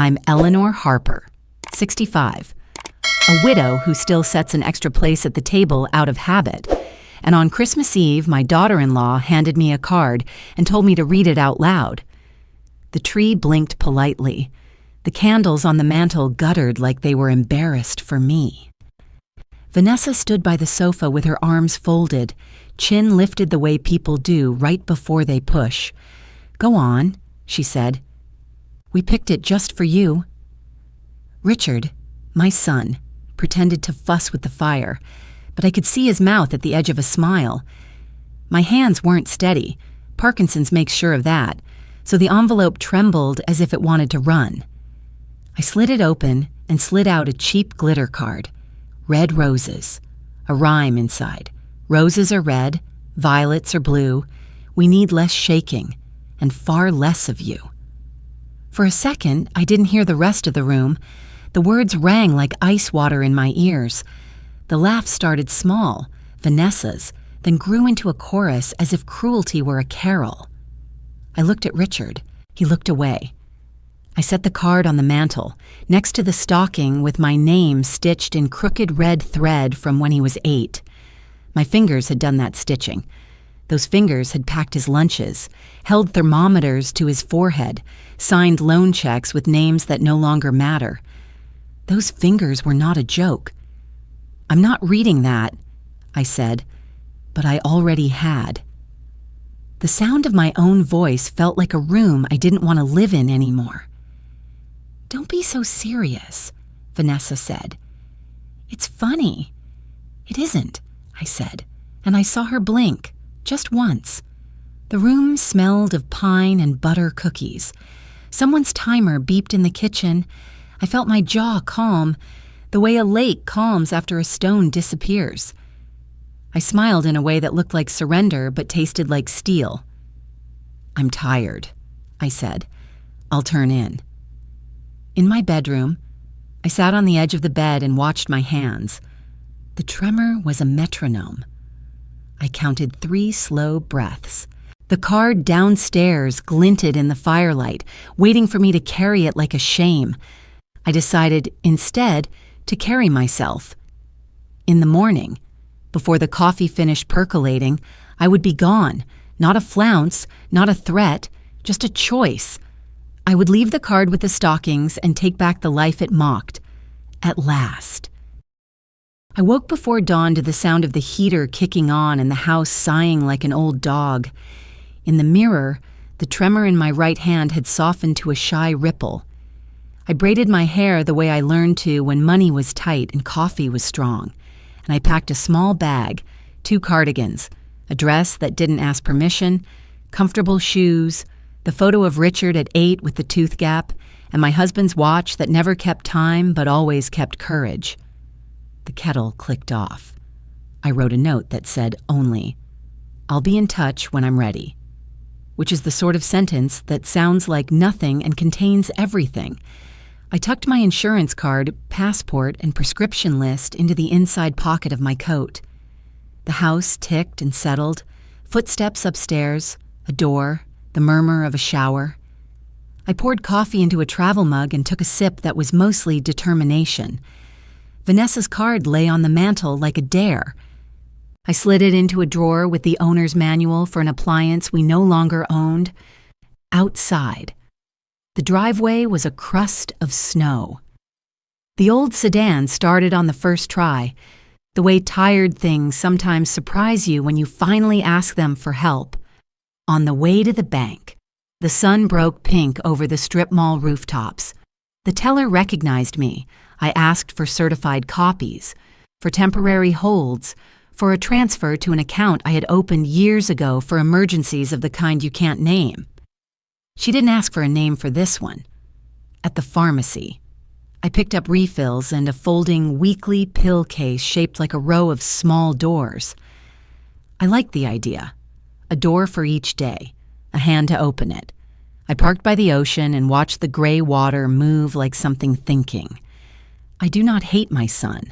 I'm Eleanor Harper, 65, a widow who still sets an extra place at the table out of habit. And on Christmas Eve, my daughter-in-law handed me a card and told me to read it out loud. The tree blinked politely. The candles on the mantel guttered like they were embarrassed for me. Vanessa stood by the sofa with her arms folded, chin lifted the way people do right before they push. "Go on," she said. "We picked it just for you." Richard, my son, pretended to fuss with the fire, but I could see his mouth at the edge of a smile. My hands weren't steady. Parkinson's makes sure of that, so the envelope trembled as if it wanted to run. I slid it open and slid out a cheap glitter card. Red roses. A rhyme inside. Roses are red, violets are blue. We need less shaking, and far less of you. For a second, I didn't hear the rest of the room. The words rang like ice water in my ears. The laugh started small, Vanessa's, then grew into a chorus as if cruelty were a carol. I looked at Richard. He looked away. I set the card on the mantel, next to the stocking with my name stitched in crooked red thread from when he was 8. My fingers had done that stitching. Those fingers had packed his lunches, held thermometers to his forehead, signed loan checks with names that no longer matter. Those fingers were not a joke. "I'm not reading that," I said, but I already had. The sound of my own voice felt like a room I didn't want to live in anymore. "Don't be so serious," Vanessa said. "It's funny." "It isn't," I said, and I saw her blink, just once. The room smelled of pine and butter cookies. Someone's timer beeped in the kitchen. I felt my jaw calm, the way a lake calms after a stone disappears. I smiled in a way that looked like surrender but tasted like steel. "I'm tired," I said. "I'll turn in." In my bedroom, I sat on the edge of the bed and watched my hands. The tremor was a metronome. I counted 3 slow breaths. The card downstairs glinted in the firelight, waiting for me to carry it like a shame. I decided, instead, to carry myself. In the morning, before the coffee finished percolating, I would be gone. Not a flounce, not a threat, just a choice. I would leave the card with the stockings and take back the life it mocked. At last. I woke before dawn to the sound of the heater kicking on and the house sighing like an old dog. In the mirror, the tremor in my right hand had softened to a shy ripple. I braided my hair the way I learned to when money was tight and coffee was strong, and I packed a small bag, 2 cardigans, a dress that didn't ask permission, comfortable shoes, the photo of Richard at 8 with the tooth gap, and my husband's watch that never kept time but always kept courage. The kettle clicked off. I wrote a note that said only, "I'll be in touch when I'm ready," which is the sort of sentence that sounds like nothing and contains everything. I tucked my insurance card, passport, and prescription list into the inside pocket of my coat. The house ticked and settled, footsteps upstairs, a door, the murmur of a shower. I poured coffee into a travel mug and took a sip that was mostly determination. Vanessa's card lay on the mantel like a dare. I slid it into a drawer with the owner's manual for an appliance we no longer owned. Outside. The driveway was a crust of snow. The old sedan started on the first try, the way tired things sometimes surprise you when you finally ask them for help. On the way to the bank, the sun broke pink over the strip mall rooftops. The teller recognized me. I asked for certified copies, for temporary holds, for a transfer to an account I had opened years ago for emergencies of the kind you can't name. She didn't ask for a name for this one. At the pharmacy, I picked up refills and a folding weekly pill case shaped like a row of small doors. I liked the idea. A door for each day, a hand to open it. I parked by the ocean and watched the gray water move like something thinking. I do not hate my son,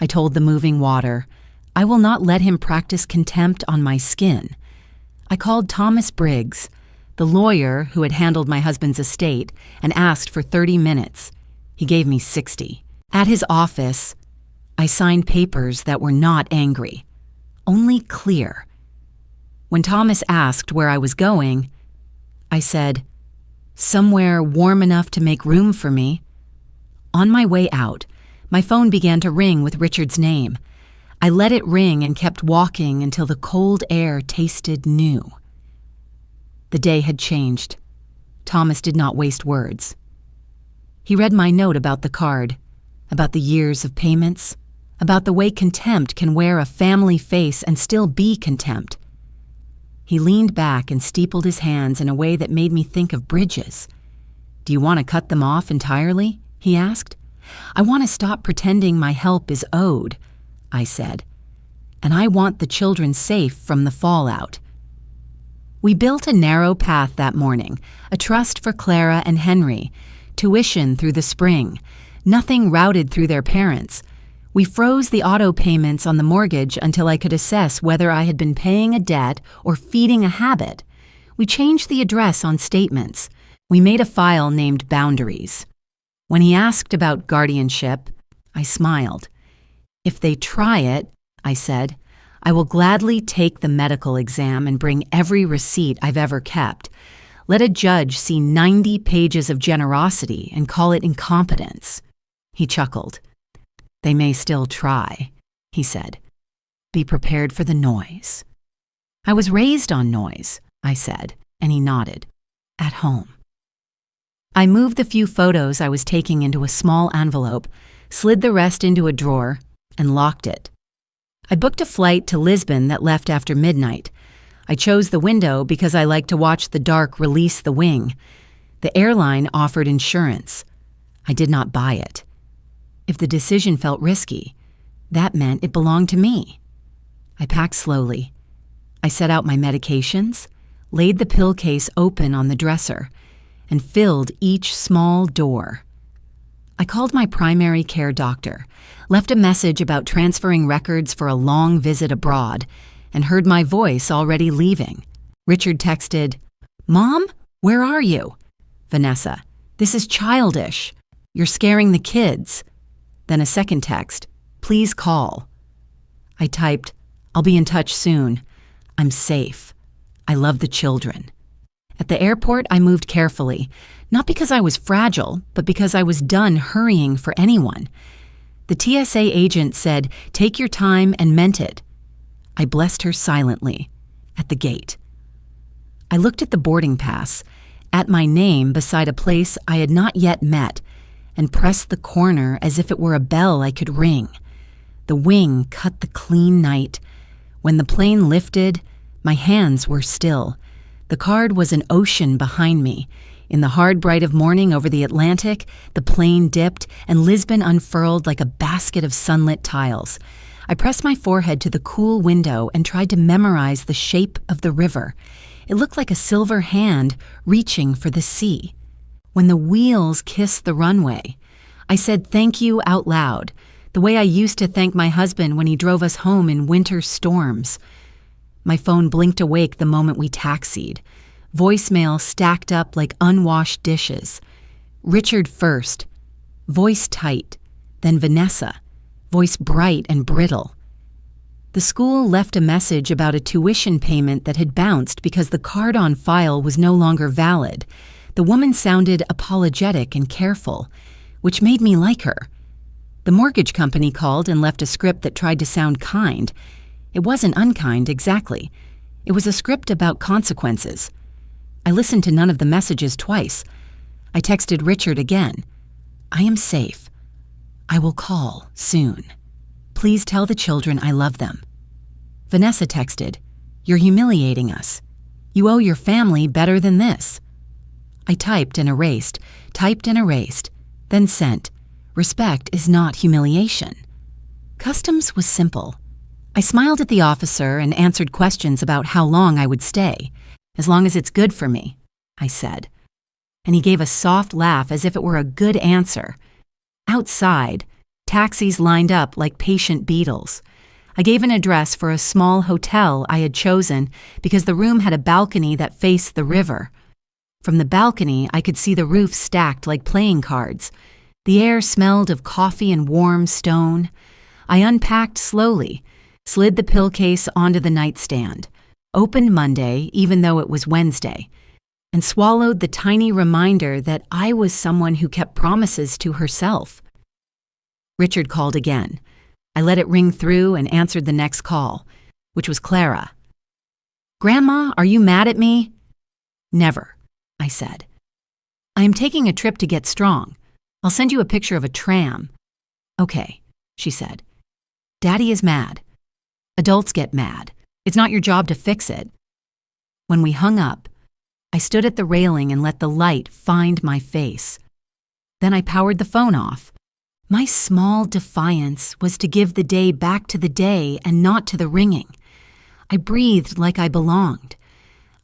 I told the moving water. I will not let him practice contempt on my skin. I called Thomas Briggs, the lawyer who had handled my husband's estate, and asked for 30 minutes. He gave me 60. At his office, I signed papers that were not angry, only clear. When Thomas asked where I was going, I said, "Somewhere warm enough to make room for me." On my way out, my phone began to ring with Richard's name. I let it ring and kept walking until the cold air tasted new. The day had changed. Thomas did not waste words. He read my note about the card, about the years of payments, about the way contempt can wear a family face and still be contempt. He leaned back and steepled his hands in a way that made me think of bridges. "Do you want to cut them off entirely?" he asked. "I want to stop pretending my help is owed," I said. "And I want the children safe from the fallout." We built a narrow path that morning, a trust for Clara and Henry, tuition through the spring, nothing routed through their parents. We froze the auto payments on the mortgage until I could assess whether I had been paying a debt or feeding a habit. We changed the address on statements. We made a file named Boundaries. When he asked about guardianship, I smiled. "If they try it," I said, "I will gladly take the medical exam and bring every receipt I've ever kept. Let a judge see 90 pages of generosity and call it incompetence." He chuckled. "They may still try," he said. "Be prepared for the noise." "I was raised on noise," I said, and he nodded. "At home." I moved the few photos I was taking into a small envelope, slid the rest into a drawer, and locked it. I booked a flight to Lisbon that left after midnight. I chose the window because I like to watch the dark release the wing. The airline offered insurance. I did not buy it. If the decision felt risky, that meant it belonged to me. I packed slowly. I set out my medications, laid the pill case open on the dresser, and filled each small door. I called my primary care doctor, left a message about transferring records for a long visit abroad, and heard my voice already leaving. Richard texted, "Mom, where are you?" "Vanessa, this is childish. You're scaring the kids." Then a second text, "Please call." I typed, "I'll be in touch soon. I'm safe. I love the children." At the airport, I moved carefully, not because I was fragile, but because I was done hurrying for anyone. The TSA agent said, "Take your time," and meant it. I blessed her silently at the gate. I looked at the boarding pass, at my name beside a place I had not yet met, and pressed the corner as if it were a bell I could ring. The wing cut the clean night. When the plane lifted, my hands were still. The card was an ocean behind me. In the hard bright of morning over the Atlantic, the plane dipped and Lisbon unfurled like a basket of sunlit tiles. I pressed my forehead to the cool window and tried to memorize the shape of the river. It looked like a silver hand reaching for the sea. When the wheels kissed the runway, I said thank you out loud, the way I used to thank my husband when he drove us home in winter storms. My phone blinked awake the moment we taxied. Voicemail stacked up like unwashed dishes. Richard first, voice tight, then Vanessa, voice bright and brittle. The school left a message about a tuition payment that had bounced because the card on file was no longer valid. The woman sounded apologetic and careful, which made me like her. The mortgage company called and left a script that tried to sound kind. It wasn't unkind exactly. It was a script about consequences. I listened to none of the messages twice. I texted Richard again. "I am safe. I will call soon. Please tell the children I love them." Vanessa texted, "You're humiliating us. You owe your family better than this." I typed and erased, then sent. Respect is not humiliation. Customs was simple. I smiled at the officer and answered questions about how long I would stay. "As long as it's good for me," I said. And he gave a soft laugh as if it were a good answer. Outside, taxis lined up like patient beetles. I gave an address for a small hotel I had chosen because the room had a balcony that faced the river. From the balcony, I could see the roof stacked like playing cards. The air smelled of coffee and warm stone. I unpacked slowly, slid the pillcase onto the nightstand, opened Monday even though it was Wednesday, and swallowed the tiny reminder that I was someone who kept promises to herself. Richard called again. I let it ring through and answered the next call, which was Clara. "Grandma, are you mad at me?" "Never," I said. "I am taking a trip to get strong. I'll send you a picture of a tram." "Okay," she said. "Daddy is mad. Adults get mad. It's not your job to fix it." When we hung up, I stood at the railing and let the light find my face. Then I powered the phone off. My small defiance was to give the day back to the day and not to the ringing. I breathed like I belonged.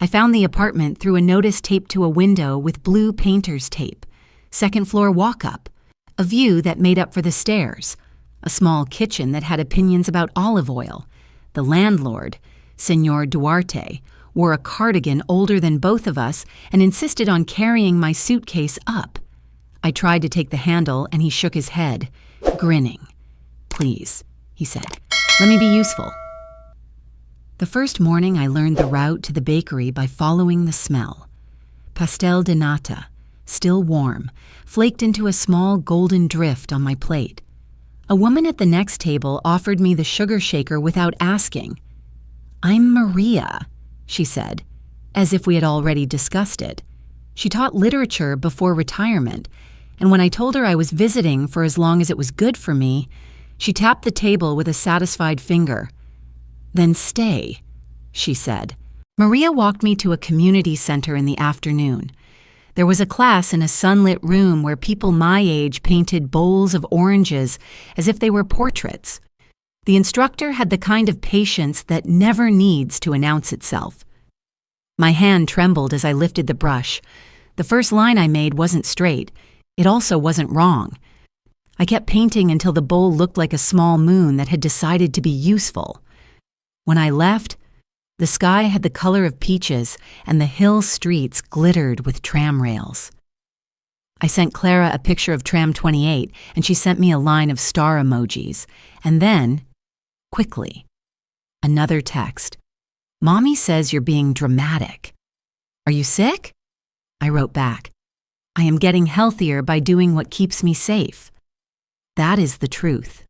I found the apartment through a notice taped to a window with blue painter's tape, second-floor walk-up, a view that made up for the stairs, a small kitchen that had opinions about olive oil. The landlord, Senor Duarte, wore a cardigan older than both of us and insisted on carrying my suitcase up. I tried to take the handle and he shook his head, grinning. "Please," he said, "let me be useful." The first morning I learned the route to the bakery by following the smell. Pastel de nata, still warm, flaked into a small golden drift on my plate. A woman at the next table offered me the sugar shaker without asking. "I'm Maria," she said, as if we had already discussed it. She taught literature before retirement, and when I told her I was visiting for as long as it was good for me, she tapped the table with a satisfied finger. "Then stay," she said. Maria walked me to a community center in the afternoon. There was a class in a sunlit room where people my age painted bowls of oranges as if they were portraits. The instructor had the kind of patience that never needs to announce itself. My hand trembled as I lifted the brush. The first line I made wasn't straight. It also wasn't wrong. I kept painting until the bowl looked like a small moon that had decided to be useful. When I left, the sky had the color of peaches and the hill streets glittered with tram rails. I sent Clara a picture of Tram 28 and she sent me a line of star emojis. And then, quickly, another text. "Mommy says you're being dramatic." "Are you sick?" I wrote back. "I am getting healthier by doing what keeps me safe." That is the truth.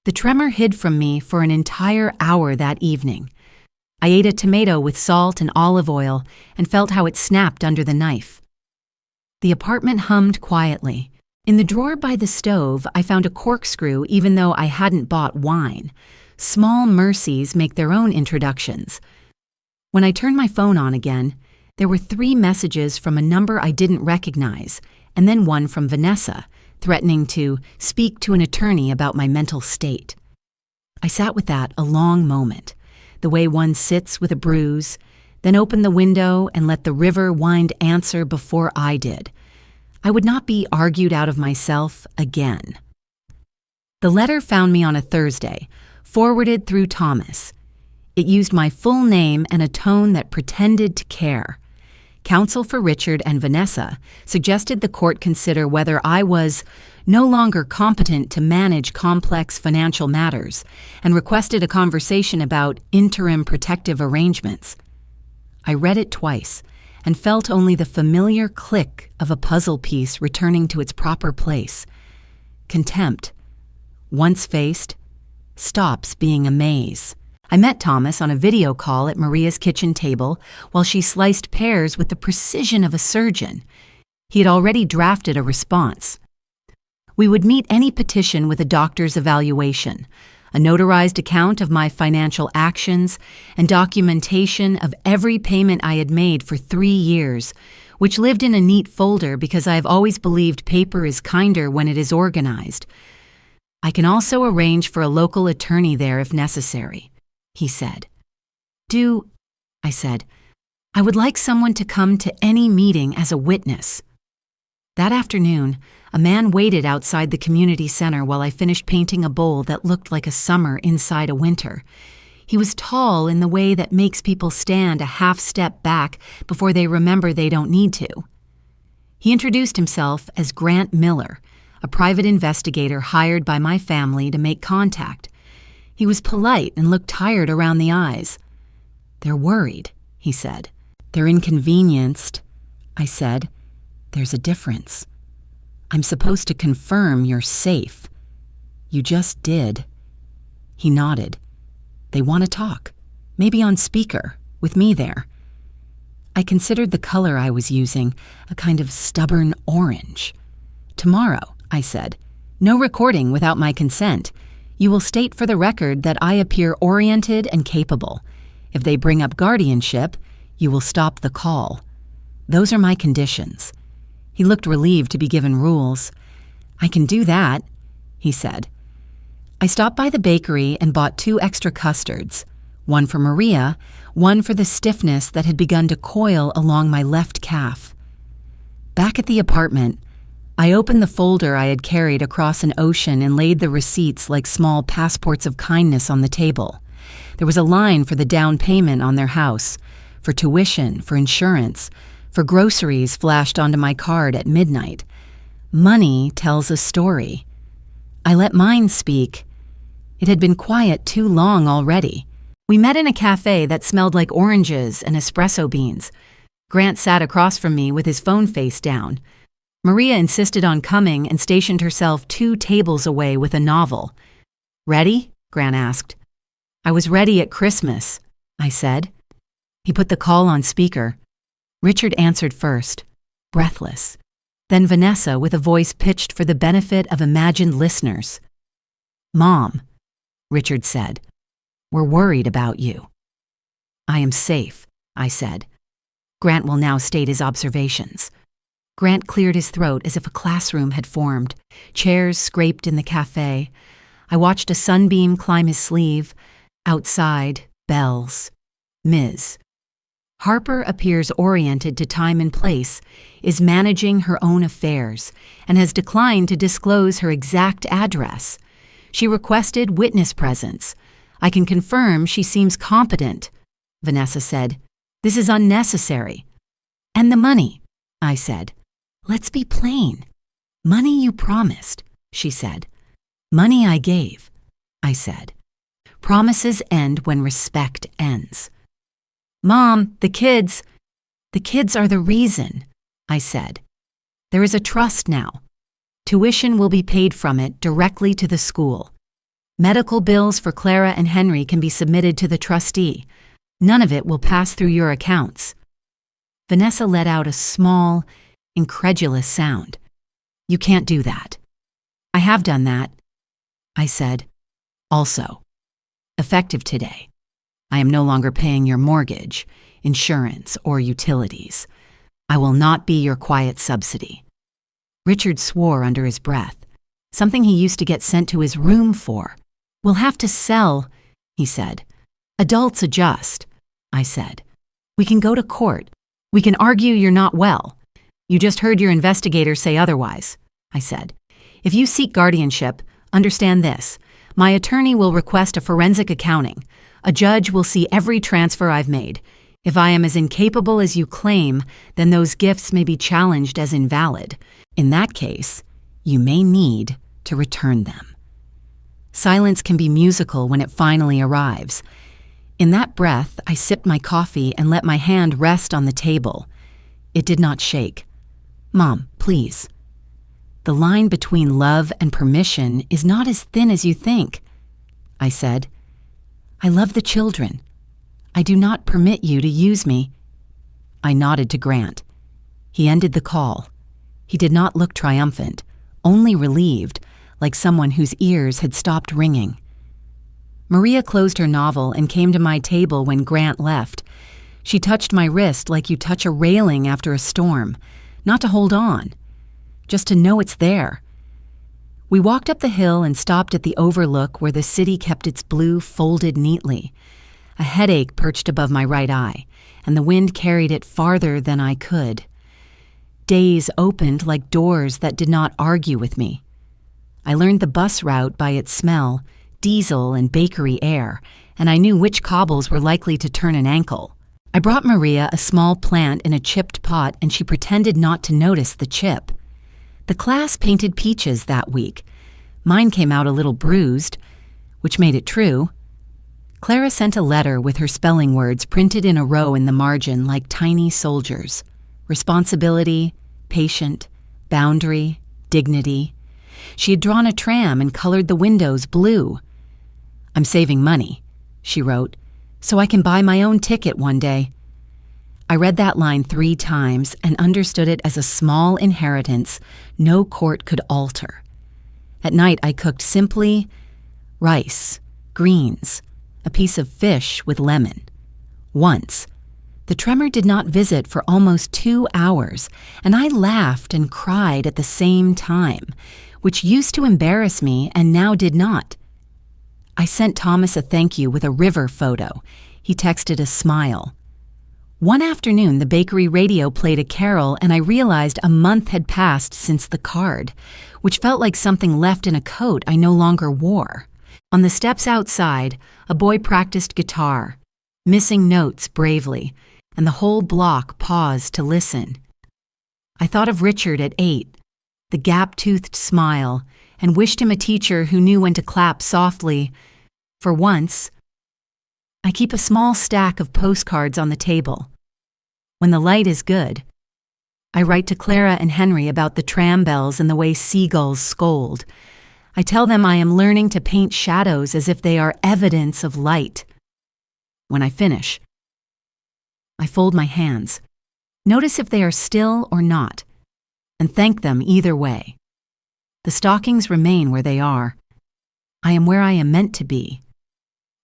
The tremor hid from me for an entire hour that evening. I ate a tomato with salt and olive oil and felt how it snapped under the knife. The apartment hummed quietly. In the drawer by the stove, I found a corkscrew even though I hadn't bought wine. Small mercies make their own introductions. When I turned my phone on again, there were 3 messages from a number I didn't recognize, and then one from Vanessa, threatening to speak to an attorney about my mental state. I sat with that a long moment, the way one sits with a bruise, then opened the window and let the river wind answer before I did. I would not be argued out of myself again. The letter found me on a Thursday, forwarded through Thomas. It used my full name and a tone that pretended to care. Counsel for Richard and Vanessa suggested the court consider whether I was no longer competent to manage complex financial matters and requested a conversation about interim protective arrangements. I read it twice and felt only the familiar click of a puzzle piece returning to its proper place. Contempt, once faced, stops being a maze. I met Thomas on a video call at Maria's kitchen table while she sliced pears with the precision of a surgeon. He had already drafted a response. We would meet any petition with a doctor's evaluation, a notarized account of my financial actions, and documentation of every payment I had made for 3 years, which lived in a neat folder because I have always believed paper is kinder when it is organized. I can also arrange for a local attorney there if necessary, he said. I said. I would like someone to come to any meeting as a witness. That afternoon, a man waited outside the community center while I finished painting a bowl that looked like a summer inside a winter. He was tall in the way that makes people stand a half step back before they remember they don't need to. He introduced himself as Grant Miller, a private investigator hired by my family to make contact. He was polite and looked tired around the eyes. "They're worried," he said. "They're inconvenienced." I said, "There's a difference. I'm supposed to confirm you're safe. You just did." He nodded. "They want to talk, maybe on speaker, with me there." I considered the color I was using, a kind of stubborn orange. "Tomorrow," I said, "no recording without my consent. You will state for the record that I appear oriented and capable. If they bring up guardianship, you will stop the call. Those are my conditions." He looked relieved to be given rules. "I can do that," he said. I stopped by the bakery and bought 2 extra custards, one for Maria, one for the stiffness that had begun to coil along my left calf. Back at the apartment, I opened the folder I had carried across an ocean and laid the receipts like small passports of kindness on the table. There was a line for the down payment on their house, for tuition, for insurance, for groceries flashed onto my card at midnight. Money tells a story. I let mine speak. It had been quiet too long already. We met in a cafe that smelled like oranges and espresso beans. Grant sat across from me with his phone face down. Maria insisted on coming and stationed herself 2 tables away with a novel. "Ready?" Grant asked. "I was ready at Christmas," I said. He put the call on speaker. Richard answered first, breathless. Then Vanessa with a voice pitched for the benefit of imagined listeners. "Mom," Richard said, "we're worried about you." "I am safe," I said. Grant will now state his observations. Grant cleared his throat as if a classroom had formed. Chairs scraped in the cafe. I watched a sunbeam climb his sleeve. Outside, bells. Ms. Harper appears oriented to time and place, is managing her own affairs, and has declined to disclose her exact address. She requested witness presence. "I can confirm she seems competent," Vanessa said. "This is unnecessary." "And the money," I said. "Let's be plain. Money you promised," she said. "Money I gave," I said. "Promises end when respect ends." "Mom, the kids are the reason," I said. "There is a trust now. Tuition will be paid from it directly to the school. Medical bills for Clara and Henry can be submitted to the trustee. None of it will pass through your accounts." Vanessa let out a small, incredulous sound. "You can't do that." "I have done that," I said. "Also, effective today, I am no longer paying your mortgage, insurance, or utilities. I will not be your quiet subsidy." Richard swore under his breath, something he used to get sent to his room for. "We'll have to sell," he said. "Adults adjust," I said. "We can go to court. We can argue you're not well. You just heard your investigator say otherwise," I said. "If you seek guardianship, understand this. My attorney will request a forensic accounting. A judge will see every transfer I've made. If I am as incapable as you claim, then those gifts may be challenged as invalid. In that case, you may need to return them." Silence can be musical when it finally arrives. In that breath, I sipped my coffee and let my hand rest on the table. It did not shake. "Mom, please." "The line between love and permission is not as thin as you think," I said. "I love the children. I do not permit you to use me." I nodded to Grant. He ended the call. He did not look triumphant, only relieved, like someone whose ears had stopped ringing. Maria closed her novel and came to my table when Grant left. She touched my wrist like you touch a railing after a storm, not to hold on, just to know it's there. We walked up the hill and stopped at the overlook where the city kept its blue folded neatly. A headache perched above my right eye, and the wind carried it farther than I could. Days opened like doors that did not argue with me. I learned the bus route by its smell, diesel and bakery air, and I knew which cobbles were likely to turn an ankle. I brought Maria a small plant in a chipped pot, and she pretended not to notice the chip. The class painted peaches that week. Mine came out a little bruised, which made it true. Clara sent a letter with her spelling words printed in a row in the margin like tiny soldiers. Responsibility, patient, boundary, dignity. She had drawn a tram and colored the windows blue. "I'm saving money," she wrote, "so I can buy my own ticket one day." I read that line 3 times and understood it as a small inheritance no court could alter. At night I cooked simply rice, greens, a piece of fish with lemon. Once, the tremor did not visit for almost 2 hours, and I laughed and cried at the same time, which used to embarrass me and now did not. I sent Thomas a thank you with a river photo. He texted a smile. One afternoon, the bakery radio played a carol, and I realized a month had passed since the card, which felt like something left in a coat I no longer wore. On the steps outside, a boy practiced guitar, missing notes bravely, and the whole block paused to listen. I thought of Richard at 8, the gap-toothed smile, and wished him a teacher who knew when to clap softly. For once, I keep a small stack of postcards on the table. When the light is good, I write to Clara and Henry about the tram bells and the way seagulls scold. I tell them I am learning to paint shadows as if they are evidence of light. When I finish, I fold my hands, notice if they are still or not, and thank them either way. The stockings remain where they are. I am where I am meant to be.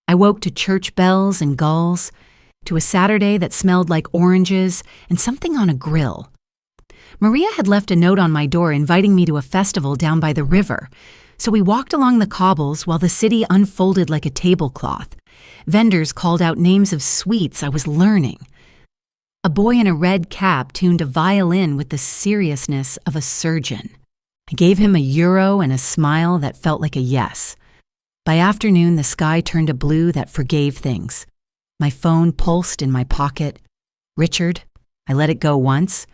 I woke to church bells and gulls, to a Saturday that smelled like oranges and something on a grill. Maria had left a note on my door inviting me to a festival down by the river, so we walked along the cobbles while the city unfolded like a tablecloth. Vendors called out names of sweets I was learning. A boy in a red cap tuned a violin with the seriousness of a surgeon. I gave him €1 and a smile that felt like a yes. By afternoon, the sky turned a blue that forgave things. My phone pulsed in my pocket. Richard, I let it go once,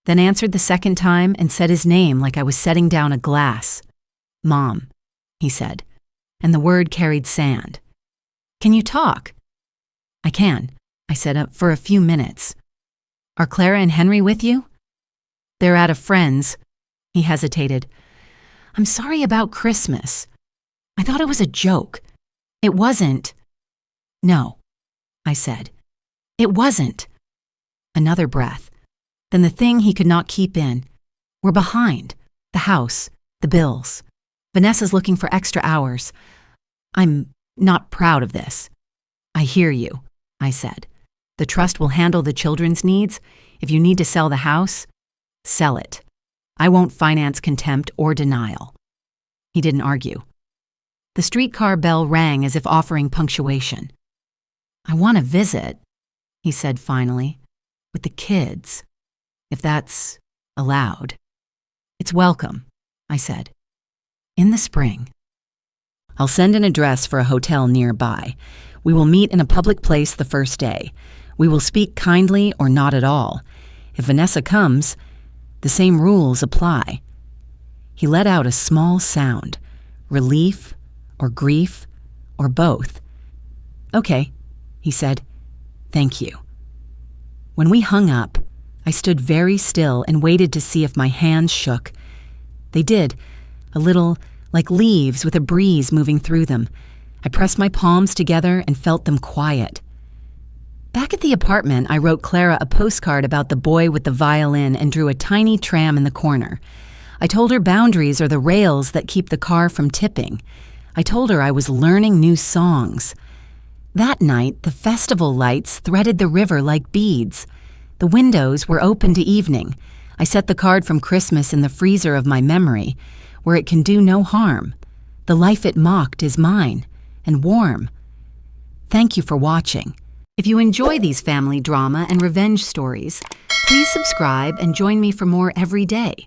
then answered the second time and said his name like I was setting down a glass. "Mom," he said, and the word carried sand. "Can you talk?" "I can," I said, "for a few minutes." "Are Clara and Henry with you?" "They're at a friend's." He hesitated. "I'm sorry about Christmas. I thought it was a joke. It wasn't." "No," I said. "It wasn't." Another breath. Then the thing he could not keep in. "We're behind. The house, the bills. Vanessa's looking for extra hours. I'm not proud of this." "I hear you," I said. "The trust will handle the children's needs. If you need to sell the house, sell it. I won't finance contempt or denial." He didn't argue. The streetcar bell rang as if offering punctuation. "I want to visit," he said finally, "with the kids, if that's allowed." "It's welcome," I said. "In the spring." "I'll send an address for a hotel nearby. We will meet in a public place the first day. We will speak kindly or not at all. If Vanessa comes, the same rules apply." He let out a small sound, relief or grief or both. "Okay," he said. "Thank you." When we hung up, I stood very still and waited to see if my hands shook. They did, a little like leaves with a breeze moving through them. I pressed my palms together and felt them quiet. Back at the apartment, I wrote Clara a postcard about the boy with the violin and drew a tiny tram in the corner. I told her boundaries are the rails that keep the car from tipping. I told her I was learning new songs. That night, the festival lights threaded the river like beads. The windows were open to evening. I set the card from Christmas in the freezer of my memory, where it can do no harm. The life it mocked is mine, and warm. Thank you for watching. If you enjoy these family drama and revenge stories, please subscribe and join me for more every day.